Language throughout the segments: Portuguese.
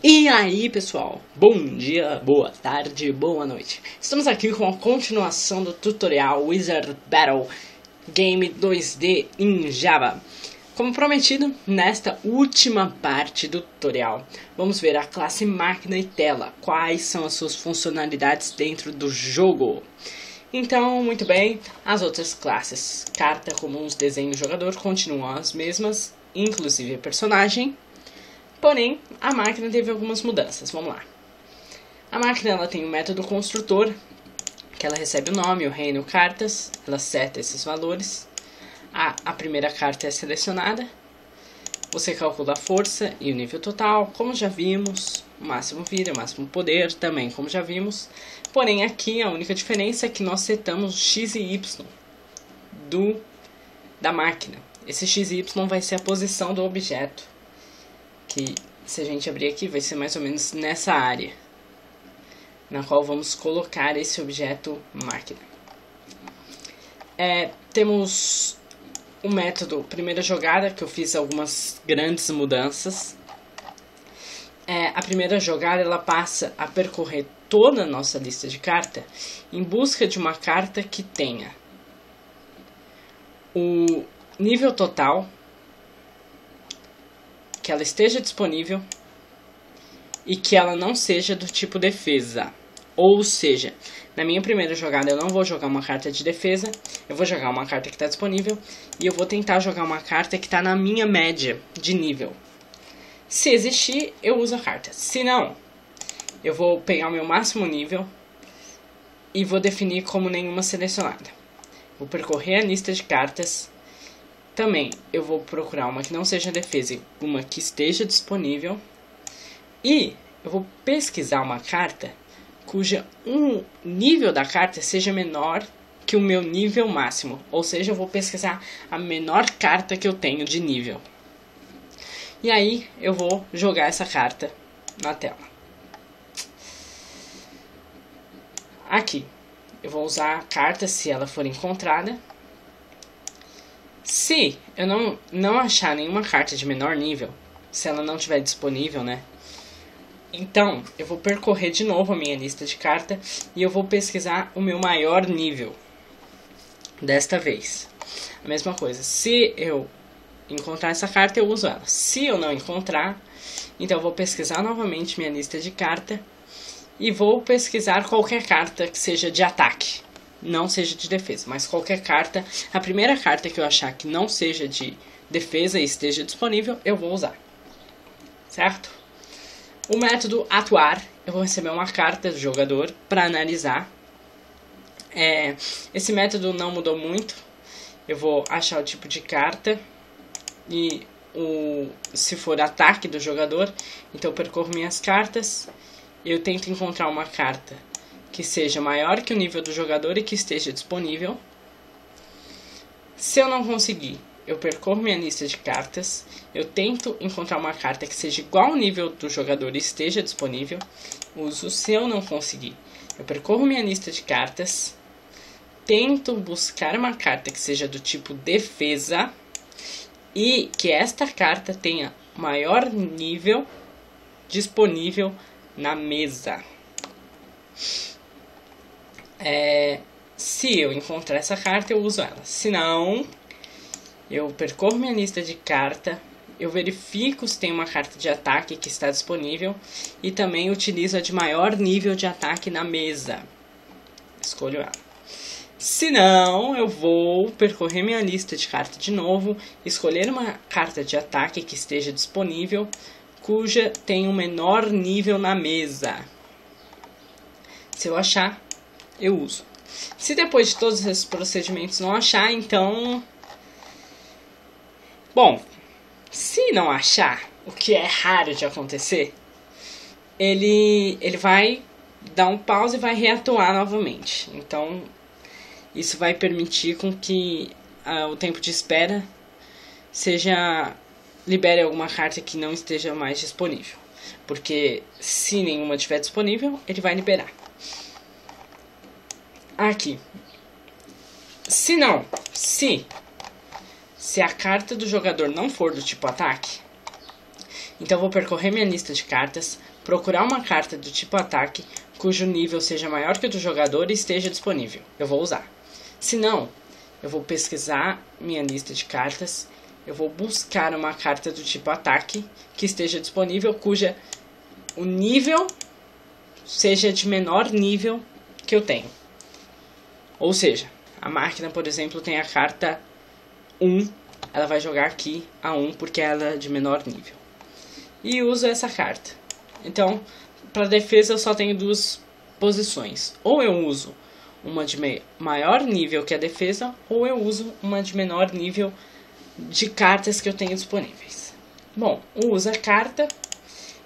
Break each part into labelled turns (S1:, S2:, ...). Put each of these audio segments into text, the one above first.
S1: E aí pessoal, bom dia, boa tarde, boa noite. Estamos aqui com a continuação do tutorial Wizard Battle Game 2D em Java. Como prometido, nesta última parte do tutorial, vamos ver a classe máquina e tela, quais são as suas funcionalidades dentro do jogo. Então, muito bem, as outras classes, carta, comuns, desenho, jogador, continuam as mesmas, inclusive personagem. Porém, a máquina teve algumas mudanças, vamos lá. A máquina ela tem o método construtor, que ela recebe o nome, o reino, cartas, ela seta esses valores. A primeira carta é selecionada, você calcula a força e o nível total, como já vimos, o máximo vida, o máximo poder, também como já vimos. Porém, aqui a única diferença é que nós setamos X e Y da máquina. Esse X e Y vai ser a posição do objeto, que se a gente abrir aqui vai ser mais ou menos nessa área, na qual vamos colocar esse objeto máquina. Temos o método primeira jogada, que eu fiz algumas grandes mudanças. A primeira jogada ela passa a percorrer toda a nossa lista de carta em busca de uma carta que tenha o nível total, que ela esteja disponível e que ela não seja do tipo defesa. Ou seja, na minha primeira jogada eu não vou jogar uma carta de defesa, eu vou jogar uma carta que está disponível e eu vou tentar jogar uma carta que está na minha média de nível. Se existir, eu uso a carta. Se não, eu vou pegar o meu máximo nível e vou definir como nenhuma selecionada. Vou percorrer a lista de cartas. Também eu vou procurar uma que não seja defesa e uma que esteja disponível. E eu vou pesquisar uma carta cuja nível da carta seja menor que o meu nível máximo. Ou seja, eu vou pesquisar a menor carta que eu tenho de nível. E aí eu vou jogar essa carta na tela. Aqui eu vou usar a carta se ela for encontrada. Se eu não achar nenhuma carta de menor nível, se ela não estiver disponível, né? Então, eu vou percorrer de novo a minha lista de cartas e eu vou pesquisar o meu maior nível. Desta vez, a mesma coisa. Se eu encontrar essa carta, eu uso ela. Se eu não encontrar, então eu vou pesquisar novamente minha lista de cartas e vou pesquisar qualquer carta que seja de ataque. Não seja de defesa, mas qualquer carta. A primeira carta que eu achar que não seja de defesa e esteja disponível, eu vou usar. Certo? O método atuar, eu vou receber uma carta do jogador para analisar. Esse método não mudou muito. Eu vou achar o tipo de carta e se for ataque do jogador, então eu percorro minhas cartas. Eu tento encontrar uma carta que seja maior que o nível do jogador e que esteja disponível. Se eu não conseguir, eu percorro minha lista de cartas, eu tento encontrar uma carta que seja igual ao nível do jogador e esteja disponível, uso. Se eu não conseguir, eu percorro minha lista de cartas, tento buscar uma carta que seja do tipo defesa e que esta carta tenha maior nível disponível na mesa. Se eu encontrar essa carta, eu uso ela. Se não, eu percorro minha lista de carta, eu verifico se tem uma carta de ataque que está disponível e também utilizo a de maior nível de ataque na mesa. Escolho ela. Se não, eu vou percorrer minha lista de cartas de novo, escolher uma carta de ataque que esteja disponível, cuja tem um menor nível na mesa. Se eu achar, eu uso. Se depois de todos esses procedimentos não achar, então... Bom, se não achar, o que é raro de acontecer, ele vai dar um pause e vai reatuar novamente. Então, isso vai permitir com que o tempo de espera libere alguma carta que não esteja mais disponível. Porque se nenhuma estiver disponível, ele vai liberar. Aqui. Se a carta do jogador não for do tipo ataque, Então eu vou percorrer minha lista de cartas, procurar uma carta do tipo ataque, cujo nível seja maior que o do jogador e esteja disponível. Eu vou usar. Se não, eu vou pesquisar minha lista de cartas, eu vou buscar uma carta do tipo ataque que esteja disponível, cuja o nível seja de menor nível que eu tenho. Ou seja, a máquina, por exemplo, tem a carta 1, ela vai jogar aqui a 1 porque ela é de menor nível. E uso essa carta. Então, para defesa eu só tenho duas posições. Ou eu uso uma de maior nível que a defesa, ou eu uso uma de menor nível de cartas que eu tenho disponíveis. Bom, usa a carta,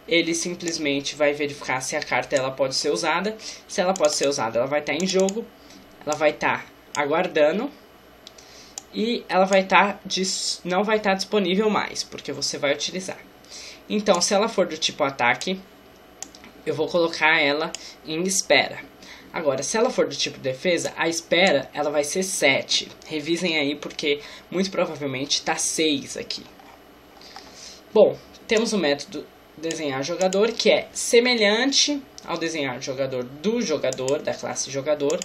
S1: ele simplesmente vai verificar se a carta ela pode ser usada. Se ela pode ser usada, ela vai estar em jogo, ela vai estar aguardando e ela vai estar não vai estar disponível mais, porque você vai utilizar. Então, se ela for do tipo ataque, eu vou colocar ela em espera. Agora, se ela for do tipo defesa, a espera ela vai ser 7. Revisem aí, porque muito provavelmente está 6 aqui. Bom, temos o método desenhar jogador, que é semelhante ao desenhar jogador do jogador, da classe jogador.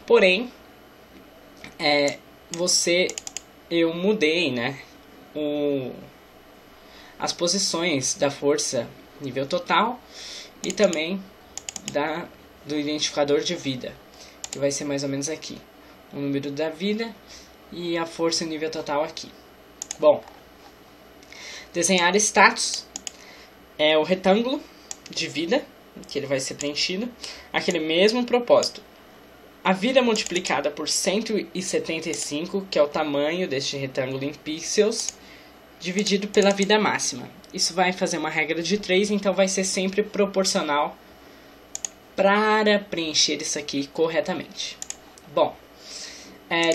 S1: Porém, eu mudei, né, as posições da força nível total e também do identificador de vida, que vai ser mais ou menos aqui. O número da vida e a força nível total aqui. Bom, desenhar status é o retângulo de vida, que ele vai ser preenchido. Aquele mesmo propósito. A vida multiplicada por 175, que é o tamanho deste retângulo em pixels, dividido pela vida máxima. Isso vai fazer uma regra de 3, então vai ser sempre proporcional para preencher isso aqui corretamente. Bom,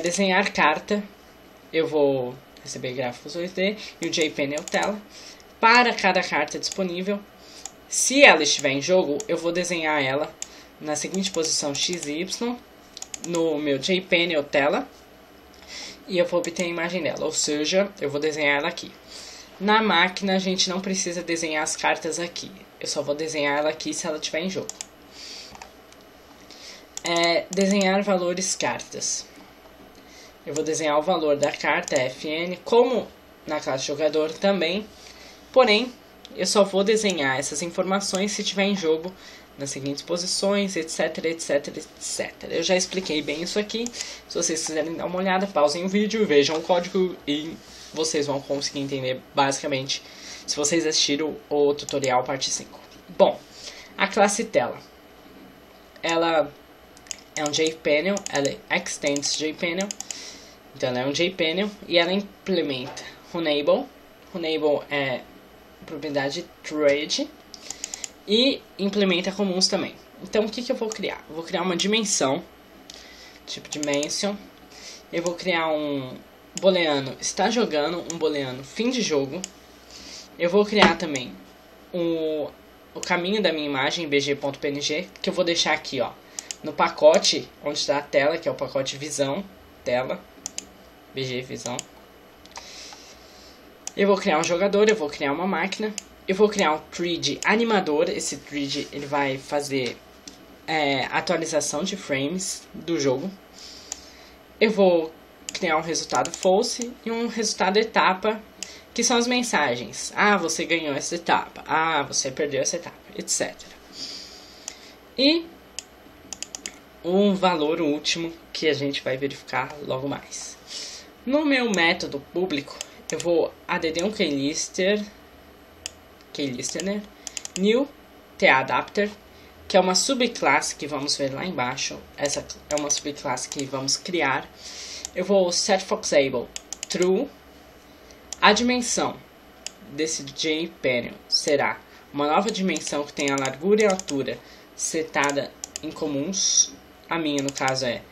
S1: desenhar carta, eu vou receber gráficos 2D e o JPanel tela. Para cada carta disponível, se ela estiver em jogo, eu vou desenhar ela na seguinte posição XY no meu JPanel tela e eu vou obter a imagem dela, ou seja, eu vou desenhar ela aqui. Na máquina a gente não precisa desenhar as cartas aqui, eu só vou desenhar ela aqui se ela estiver em jogo. Desenhar valores cartas. Eu vou desenhar o valor da carta FN, como na classe jogador também. Porém, eu só vou desenhar essas informações se estiver em jogo nas seguintes posições, etc, etc, etc. Eu já expliquei bem isso aqui. Se vocês quiserem dar uma olhada, pausem o vídeo, vejam o código e vocês vão conseguir entender basicamente se vocês assistiram o tutorial parte 5. Bom, a classe tela. Ela é um JPanel, ela extends JPanel. Então ela é um JPanel e ela implementa Runable. Runable é propriedade thread e implementa comuns também. Então o que eu vou criar? Eu vou criar uma dimensão, tipo dimension. Eu vou criar um booleano está jogando, um booleano fim de jogo. Eu vou criar também o caminho da minha imagem bg.png, que eu vou deixar aqui, ó, no pacote onde está a tela, que é o pacote visão, tela, bg visão. Eu vou criar um jogador, eu vou criar uma máquina, eu vou criar um thread animador. Esse thread ele vai fazer atualização de frames do jogo. Eu vou criar um resultado false e um resultado etapa, que são as mensagens. Ah, você ganhou essa etapa. Ah, você perdeu essa etapa, etc. E um valor último que a gente vai verificar logo mais. No meu método público, eu vou add um keylistener new tAdapter, que é uma subclasse que vamos ver lá embaixo. Essa é uma subclasse que vamos criar. Eu vou setFoxAble true. A dimensão desse JPanel será uma nova dimensão que tem a largura e a altura setada em comuns. A minha, no caso, é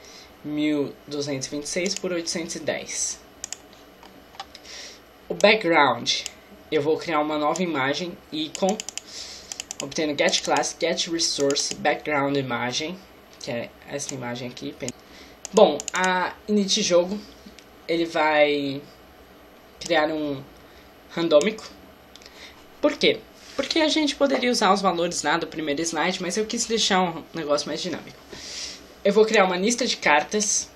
S1: 1226 por 810. O background, eu vou criar uma nova imagem, icon, obtendo getClass, getResource, background imagem, que é essa imagem aqui. Bom, a init jogo, ele vai criar um randômico. Por quê? Porque a gente poderia usar os valores lá do primeiro slide, mas eu quis deixar um negócio mais dinâmico. Eu vou criar uma lista de cartas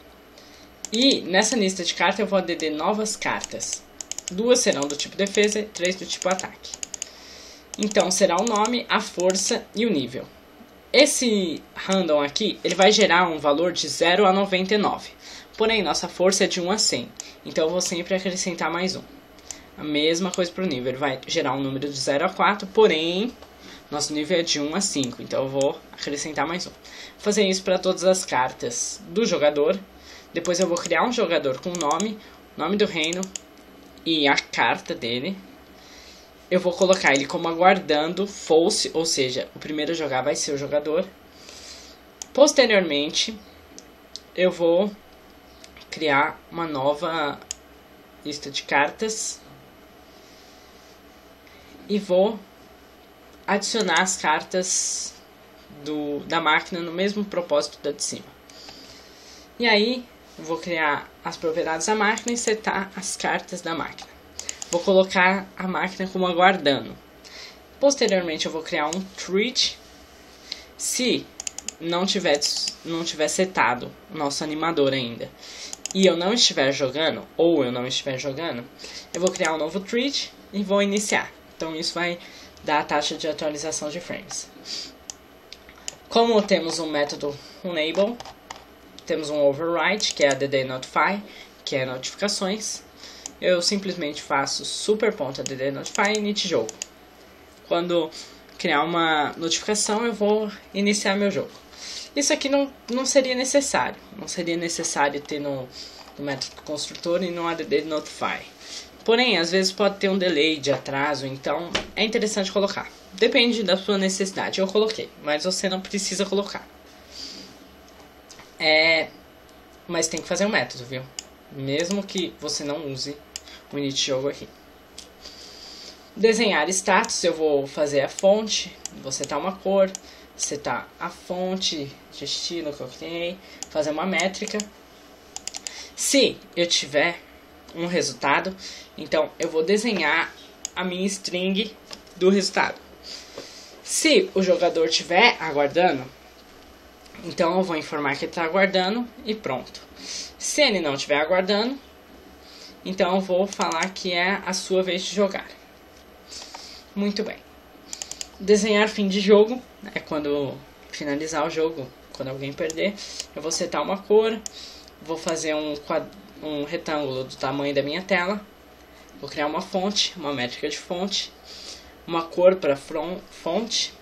S1: e nessa lista de cartas eu vou add novas cartas. 2 serão do tipo defesa e 3 do tipo ataque. Então será o nome, a força e o nível. Esse random aqui, ele vai gerar um valor de 0 a 99. Porém, nossa força é de 1 a 100. Então eu vou sempre acrescentar mais um. A mesma coisa para o nível, ele vai gerar um número de 0 a 4, porém, nosso nível é de 1 a 5, então eu vou acrescentar mais um. Vou fazer isso para todas as cartas do jogador. Depois eu vou criar um jogador com nome do reino e a carta dele. Eu vou colocar ele como aguardando false, ou seja, o primeiro a jogar vai ser o jogador. Posteriormente, eu vou criar uma nova lista de cartas e vou adicionar as cartas da máquina no mesmo propósito da de cima. E aí, eu vou criar as propriedades da máquina e setar as cartas da máquina. Vou colocar a máquina como aguardando. Posteriormente, eu vou criar um treat. Se não tiver setado o nosso animador ainda e eu não estiver jogando, ou eu não estiver jogando, eu vou criar um novo treat e vou iniciar. Então isso vai dar a taxa de atualização de frames. Como temos um método enable, temos um override, que é a add_notify, que é notificações. Eu simplesmente faço super.add notify e init jogo. Quando criar uma notificação, eu vou iniciar meu jogo. Isso aqui não seria necessário. Não seria necessário ter no método construtor e no add notify. Porém, às vezes pode ter um delay de atraso, então é interessante colocar. Depende da sua necessidade. Eu coloquei, mas você não precisa colocar. Mas tem que fazer um método, viu? Mesmo que você não use o init jogo aqui. Desenhar status, eu vou fazer a fonte, vou setar uma cor, setar a fonte de estilo que eu criei, fazer uma métrica. Se eu tiver um resultado, então eu vou desenhar a minha string do resultado. Se o jogador estiver aguardando, então eu vou informar que ele está aguardando e pronto. Se ele não estiver aguardando, então eu vou falar que é a sua vez de jogar. Muito bem. Desenhar fim de jogo é quando finalizar o jogo, quando alguém perder. Eu vou setar uma cor, vou fazer um retângulo do tamanho da minha tela. Vou criar uma fonte, uma métrica de fonte, uma cor para fonte,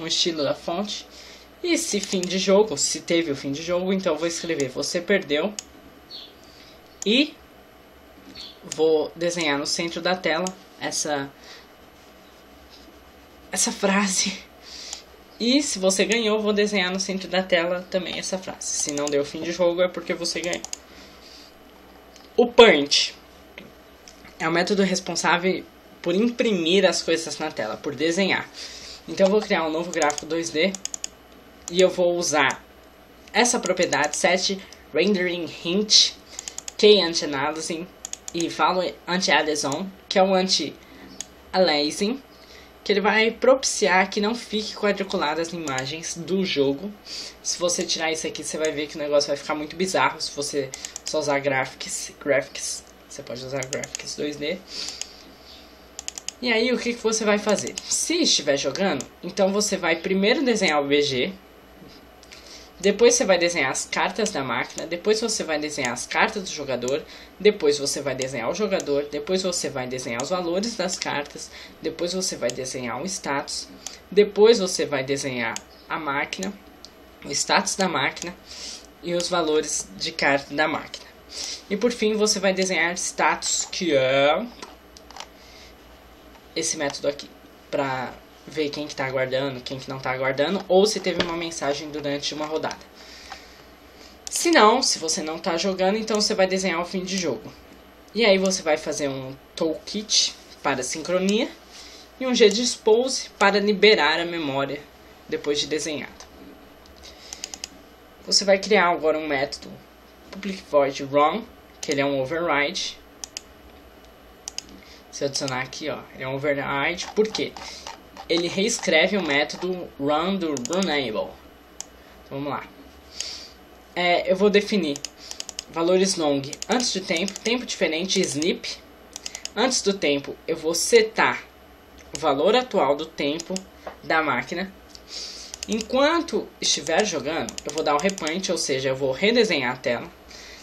S1: um estilo da fonte. E se fim de jogo, se teve o fim de jogo, então eu vou escrever você perdeu. E vou desenhar no centro da tela essa frase. E se você ganhou, vou desenhar no centro da tela também essa frase. Se não deu fim de jogo, é porque você ganhou. O paint é o método responsável por imprimir as coisas na tela, por desenhar. Então eu vou criar um novo gráfico 2D e eu vou usar essa propriedade set rendering hint key anti-aliasing e value anti-adhesion, que é o anti-aliasing, que ele vai propiciar que não fique quadriculado as imagens do jogo. Se você tirar isso aqui, você vai ver que o negócio vai ficar muito bizarro. Se você só usar graphics, você pode usar graphics 2D. E aí, o que você vai fazer? Se estiver jogando, então você vai primeiro desenhar o BG, depois você vai desenhar as cartas da máquina, depois você vai desenhar as cartas do jogador, depois você vai desenhar o jogador, depois você vai desenhar os valores das cartas, depois você vai desenhar o status, depois você vai desenhar a máquina, o status da máquina e os valores de carta da máquina. E por fim você vai desenhar status, que é esse método aqui, para ver quem que está aguardando, quem que não está aguardando, ou se teve uma mensagem durante uma rodada. Se não, se você não está jogando, então você vai desenhar o fim de jogo. E aí você vai fazer um toolkit para sincronia e um gdispose para liberar a memória depois de desenhado. Você vai criar agora um método public void run, que ele é um override. Se eu adicionar aqui, ó, é um override, por quê? Ele reescreve o método run do runable. Então, vamos lá. Eu vou definir valores long antes do tempo, tempo diferente, snip. Antes do tempo, eu vou setar o valor atual do tempo da máquina. Enquanto estiver jogando, eu vou dar um repaint, ou seja, eu vou redesenhar a tela.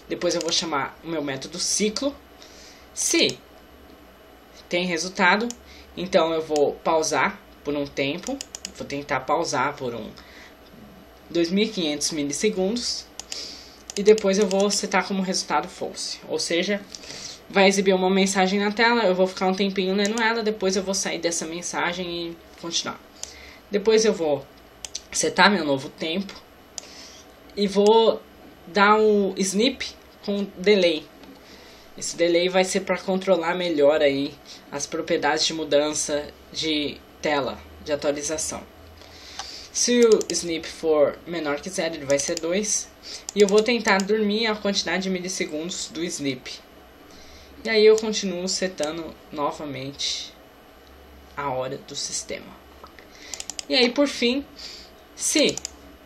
S1: Depois eu vou chamar o meu método ciclo. Se tem resultado, então eu vou pausar por um tempo. Vou tentar pausar por 2500 milissegundos. E depois eu vou setar como resultado false. Ou seja, vai exibir uma mensagem na tela, eu vou ficar um tempinho lendo ela, depois eu vou sair dessa mensagem e continuar. Depois eu vou setar meu novo tempo e vou dar um snip com delay. Esse delay vai ser para controlar melhor aí as propriedades de mudança de tela, de atualização. Se o snip for menor que 0, ele vai ser 2. E eu vou tentar dormir a quantidade de milissegundos do snip. E aí eu continuo setando novamente a hora do sistema. E aí por fim, se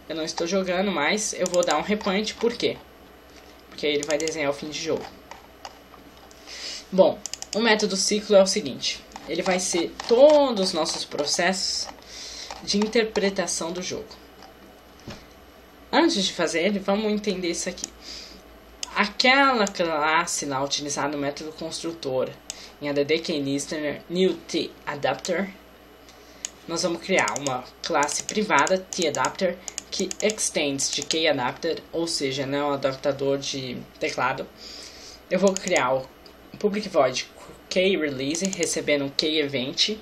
S1: eu não estou jogando mais, eu vou dar um repaint. Por quê? Porque aí ele vai desenhar o fim de jogo. Bom, o método ciclo é o seguinte. Ele vai ser todos os nossos processos de interpretação do jogo. Antes de fazer ele, vamos entender isso aqui. Aquela classe lá utilizada no método construtor em ADD Key-Listener New T-Adapter, nós vamos criar uma classe privada T-Adapter que extends de Key-Adapter, ou seja, não é um adaptador de teclado. Eu vou criar o public void Key-Release recebendo um Key-Event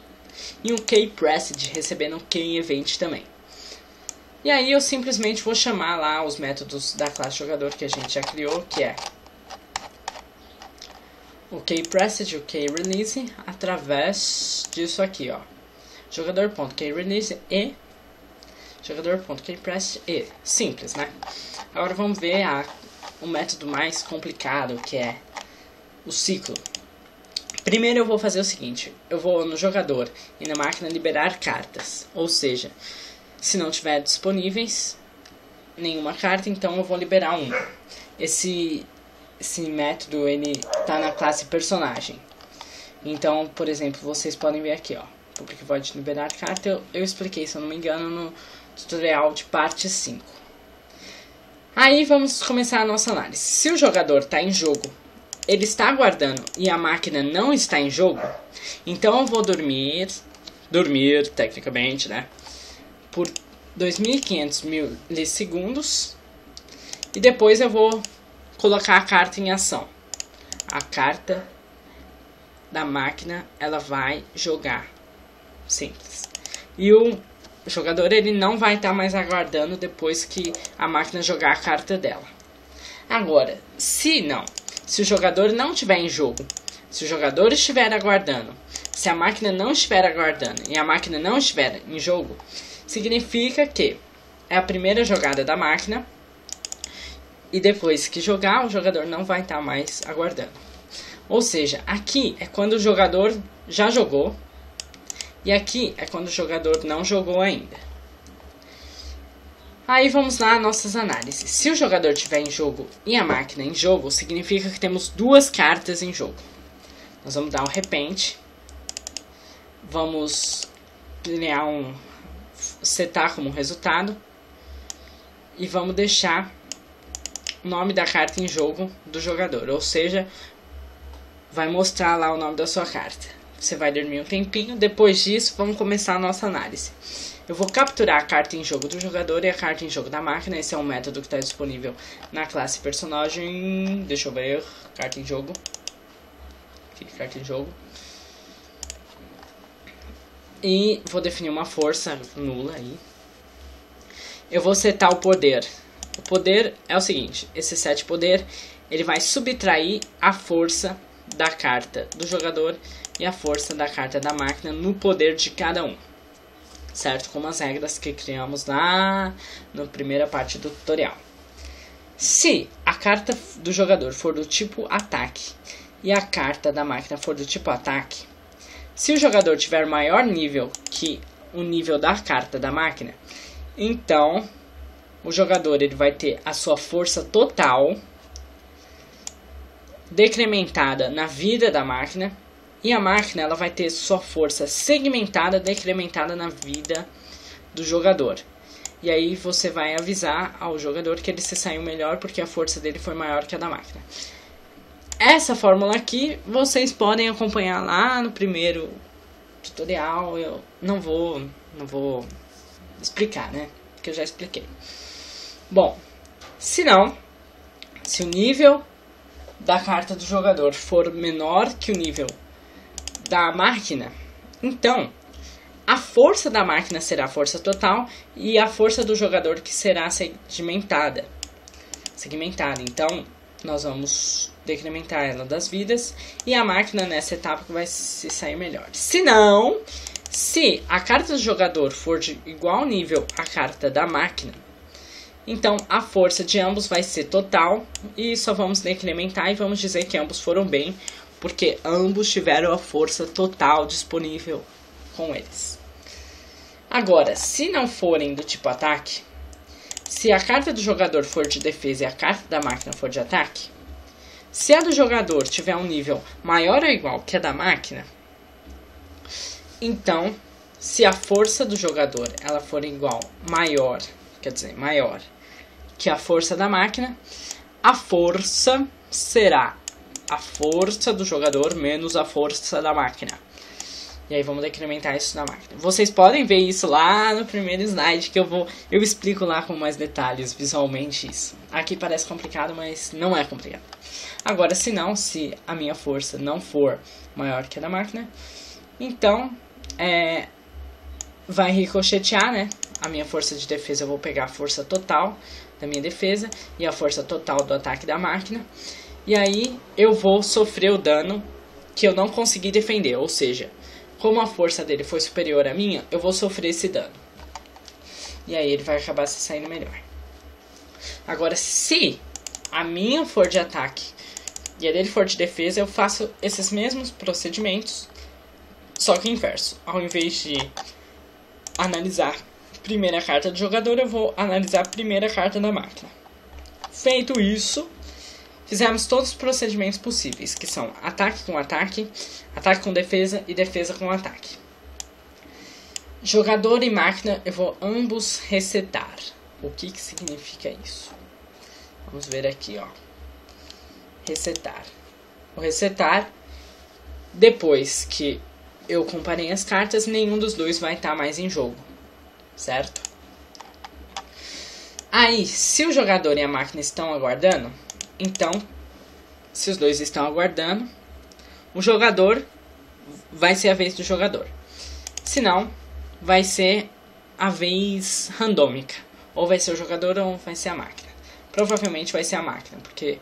S1: e um Key-Pressed recebendo um Key-Event também. E aí eu simplesmente vou chamar lá os métodos da classe jogador que a gente já criou, que é o Key-Pressed e o Key-Release, através disso aqui, ó. Jogador.Key-Release e jogador.Key-Pressed e. Simples, né? Agora vamos ver o método mais complicado, que é o ciclo. Primeiro eu vou fazer o seguinte, eu vou no jogador e na máquina liberar cartas, ou seja, se não tiver disponíveis nenhuma carta, então eu vou liberar uma. Esse método ele tá na classe personagem. Então, por exemplo, vocês podem ver aqui, ó, public void liberar carta, eu expliquei, se eu não me engano, no tutorial de parte 5. Aí vamos começar a nossa análise. Se o jogador está em jogo, ele está aguardando e a máquina não está em jogo, então eu vou dormir tecnicamente, né, por 2500 milissegundos e depois eu vou colocar a carta em ação. A carta da máquina, ela vai jogar. Simples. E o jogador, ele não vai estar mais aguardando depois que a máquina jogar a carta dela. Agora, se o jogador não estiver em jogo, se o jogador estiver aguardando, se a máquina não estiver aguardando e a máquina não estiver em jogo, significa que é a primeira jogada da máquina e depois que jogar, o jogador não vai estar mais aguardando. Ou seja, aqui é quando o jogador já jogou e aqui é quando o jogador não jogou ainda. Aí vamos lá às nossas análises. Se o jogador estiver em jogo e a máquina em jogo, significa que temos duas cartas em jogo. Nós vamos dar um repaint. Vamos criar setar como resultado. E vamos deixar o nome da carta em jogo do jogador. Ou seja, vai mostrar lá o nome da sua carta. Você vai dormir um tempinho. Depois disso, vamos começar a nossa análise. Eu vou capturar a carta em jogo do jogador e a carta em jogo da máquina. Esse é um método que está disponível na classe personagem. Deixa eu ver. Carta em jogo. Aqui, carta em jogo. E vou definir uma força nula aí. Eu vou setar o poder. O poder é o seguinte. Esse set poder, ele vai subtrair a força da carta do jogador e a força da carta da máquina no poder de cada um. Certo? Como as regras que criamos lá na primeira parte do tutorial. Se a carta do jogador for do tipo ataque e a carta da máquina for do tipo ataque, Se o jogador tiver maior nível que o nível da carta da máquina, então o jogador ele vai ter a sua força total decrementada na vida da máquina, e a máquina ela vai ter sua força segmentada, decrementada na vida do jogador. E aí você vai avisar ao jogador que ele se saiu melhor porque a força dele foi maior que a da máquina. Essa fórmula aqui vocês podem acompanhar lá no primeiro tutorial. Eu não vou explicar, né? Porque eu já expliquei. Bom, se o nível da carta do jogador for menor que o nível da máquina, então a força da máquina será a força total e a força do jogador que será segmentada. Então nós vamos decrementar ela das vidas e a máquina nessa etapa que vai se sair melhor. Se a carta do jogador for de igual nível à carta da máquina, então a força de ambos vai ser total e só vamos decrementar e vamos dizer que ambos foram bem, porque ambos tiveram a força total disponível com eles. Agora, se não forem do tipo ataque, se a carta do jogador for de defesa e a carta da máquina for de ataque, se a do jogador tiver um nível maior ou igual que a da máquina, então, se a força do jogador ela for maior que a força da máquina, a força será a força do jogador menos a força da máquina. E aí vamos decrementar isso na máquina. Vocês podem ver isso lá no primeiro slide, que eu explico lá com mais detalhes visualmente isso. Aqui parece complicado, mas não é complicado. Agora, se a minha força não for maior que a da máquina, então vai ricochetear, né? A minha força de defesa, eu vou pegar a força total da minha defesa e a força total do ataque da máquina. E aí eu vou sofrer o dano que eu não consegui defender, ou seja, como a força dele foi superior à minha, eu vou sofrer esse dano. E aí ele vai acabar se saindo melhor. Agora, se a minha for de ataque e a dele for de defesa, eu faço esses mesmos procedimentos, só que inverso. Ao invés de analisar a primeira carta do jogador, eu vou analisar a primeira carta da máquina. Feito isso, fizemos todos os procedimentos possíveis, que são ataque com defesa e defesa com ataque. Jogador e máquina, eu vou ambos resetar. O que significa isso? Vamos ver aqui, ó. Resetar. O resetar, depois que eu comparei as cartas, nenhum dos dois vai estar mais em jogo, certo? Aí, se o jogador e a máquina estão aguardando, então, se os dois estão aguardando, o jogador vai ser a vez do jogador. Se não, vai ser a vez randômica. Ou vai ser o jogador ou vai ser a máquina. Provavelmente vai ser a máquina, porque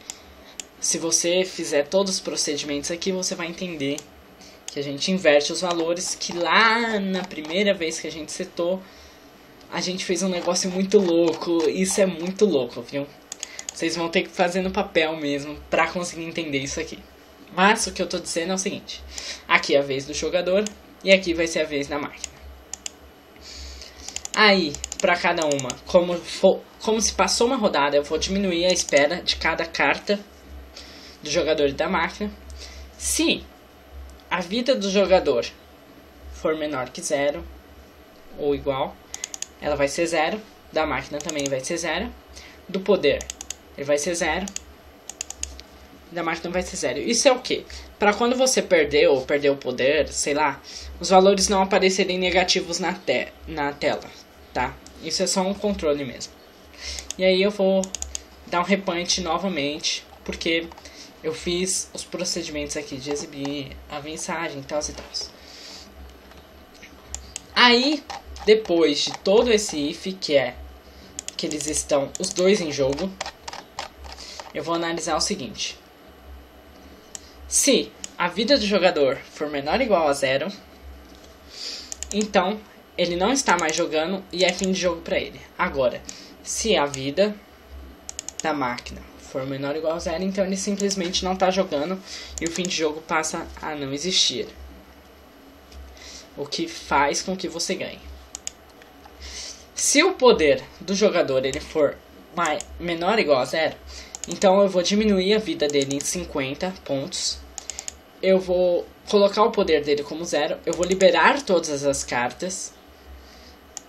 S1: se você fizer todos os procedimentos aqui, você vai entender que a gente inverte os valores, que lá na primeira vez que a gente setou, a gente fez um negócio muito louco. Isso é muito louco, viu? Vocês vão ter que fazer no papel mesmo pra conseguir entender isso aqui. Mas o que eu tô dizendo é o seguinte: aqui é a vez do jogador e aqui vai ser a vez da máquina. Aí, pra cada uma, como se passou uma rodada, eu vou diminuir a espera de cada carta do jogador e da máquina. Se a vida do jogador for menor que 0 ou igual, ela vai ser 0. Da máquina também vai ser 0. Do poder, ele vai ser 0. Da máquina vai ser 0. Isso é o quê? Para quando você perder ou perder o poder, sei lá, os valores não aparecerem negativos na tela, tá? Isso é só um controle mesmo. E aí eu vou dar um repunch novamente, porque eu fiz os procedimentos aqui de exibir a mensagem e tal e tal. Aí, depois de todo esse if, que é que eles estão os dois em jogo, eu vou analisar o seguinte: se a vida do jogador for menor ou igual a 0, então ele não está mais jogando e é fim de jogo para ele. Agora, se a vida da máquina for menor ou igual a 0, então ele simplesmente não está jogando e o fim de jogo passa a não existir. o que faz com que você ganhe. Se o poder do jogador ele for menor ou igual a 0, então eu vou diminuir a vida dele em 50 pontos. Eu vou colocar o poder dele como 0. Eu vou liberar todas as cartas.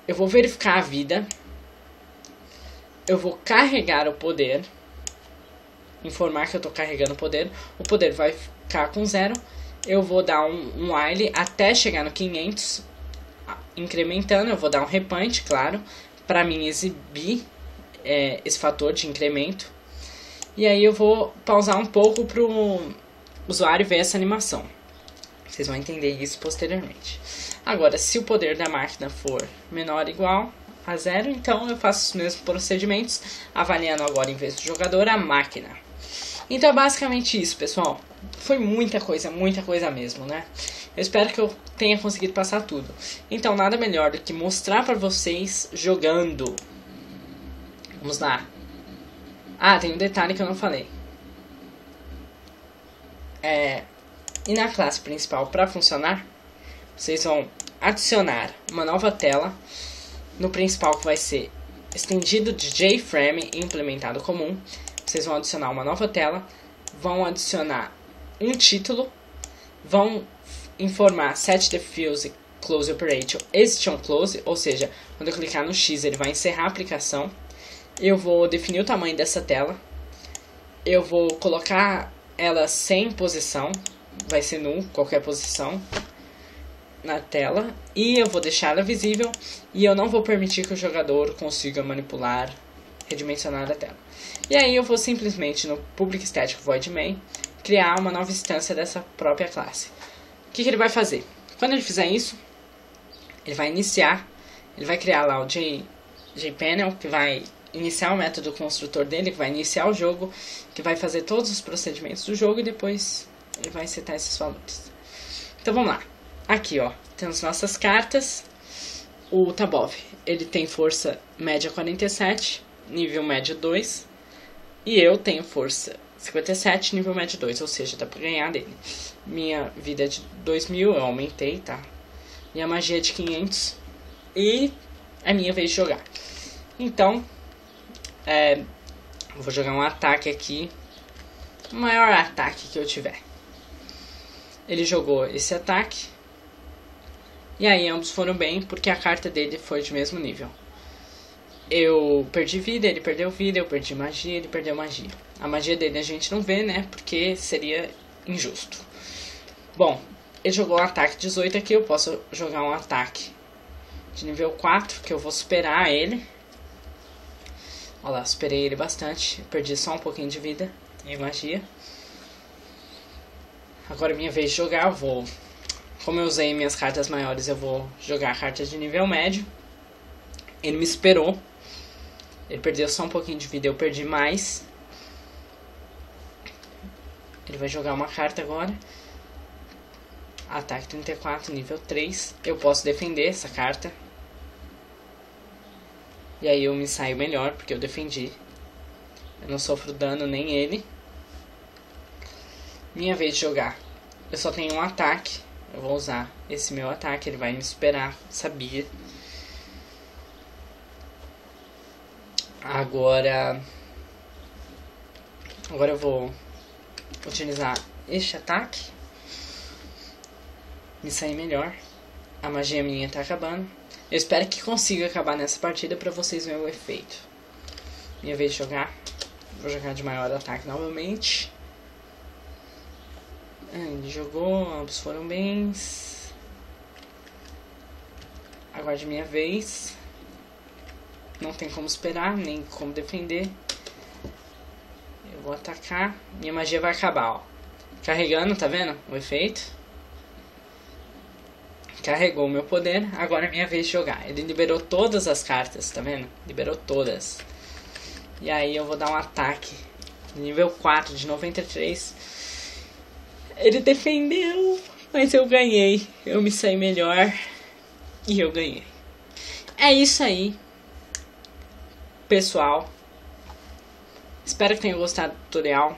S1: Eu vou verificar a vida. Eu vou carregar o poder. Informar que eu estou carregando o poder. O poder vai ficar com 0. Eu vou dar um while até chegar no 500. Incrementando. Eu vou dar um repunch, claro. Para mim exibir esse fator de incremento. E aí eu vou pausar um pouco para o usuário ver essa animação. Vocês vão entender isso posteriormente. Agora, se o poder da máquina for menor ou igual a 0, então eu faço os mesmos procedimentos, avaliando agora, em vez do jogador, a máquina. Então é basicamente isso, pessoal. Foi muita coisa mesmo, né? Eu espero que eu tenha conseguido passar tudo. Então nada melhor do que mostrar para vocês jogando. Vamos lá. Ah, tem um detalhe que eu não falei. E na classe principal, para funcionar, vocês vão adicionar uma nova tela no principal, que vai ser estendido de JFrame e implementado comum. Vocês vão adicionar uma nova tela, vão adicionar um título, vão informar Set Diffuse Close Operation Exit on Close, ou seja, quando eu clicar no X ele vai encerrar a aplicação. Eu vou definir o tamanho dessa tela, eu vou colocar ela sem posição, vai ser null, qualquer posição na tela, e eu vou deixar ela visível, e eu não vou permitir que o jogador consiga manipular, redimensionar a tela. E aí eu vou simplesmente no Public Static Void Main criar uma nova instância dessa própria classe. O que ele vai fazer? Quando ele fizer isso, ele vai iniciar, ele vai criar lá o JPanel, que vai iniciar o método construtor dele, que vai iniciar o jogo, que vai fazer todos os procedimentos do jogo, e depois ele vai setar esses valores. Então vamos lá. Aqui, ó, temos nossas cartas. O Tabov, ele tem força média 47, nível médio 2. E eu tenho força 57, nível médio 2, ou seja, dá pra ganhar dele. Minha vida é de 2000, eu aumentei, tá? Minha magia é de 500. E é minha vez de jogar. Então, vou jogar um ataque aqui. O maior ataque que eu tiver. Ele jogou esse ataque. E aí ambos foram bem, porque a carta dele foi de mesmo nível. Eu perdi vida, ele perdeu vida, eu perdi magia, ele perdeu magia. A magia dele a gente não vê, né, porque seria injusto. Bom, ele jogou um ataque 18 aqui, eu posso jogar um ataque de nível 4, que eu vou superar ele. Olha lá, superei ele bastante, perdi só um pouquinho de vida e magia. Agora é minha vez de jogar, eu vou... Como eu usei minhas cartas maiores, eu vou jogar cartas de nível médio. Ele me esperou. Ele perdeu só um pouquinho de vida, eu perdi mais. Ele vai jogar uma carta agora. Ataque 34, nível 3. Eu posso defender essa carta. E aí eu me saio melhor, porque eu defendi. Eu não sofro dano, nem ele. Minha vez de jogar. Eu só tenho um ataque. Eu vou usar esse meu ataque, ele vai me esperar, sabia. Agora eu vou utilizar este ataque. Me sair melhor. A magia minha tá acabando. Eu espero que consiga acabar nessa partida pra vocês verem o efeito. Minha vez de jogar. Vou jogar de maior ataque novamente. Ele jogou, ambos foram bens. Aguarde minha vez. Não tem como esperar, nem como defender. Eu vou atacar. Minha magia vai acabar, ó. Carregando, tá vendo? O efeito. Carregou o meu poder. Agora é minha vez de jogar. Ele liberou todas as cartas, tá vendo? Liberou todas. E aí eu vou dar um ataque. Nível 4 de 93. Ele defendeu, mas eu ganhei. Eu me saí melhor e eu ganhei. É isso aí, pessoal. Espero que tenham gostado do tutorial.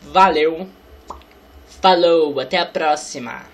S1: Valeu. Falou, até a próxima.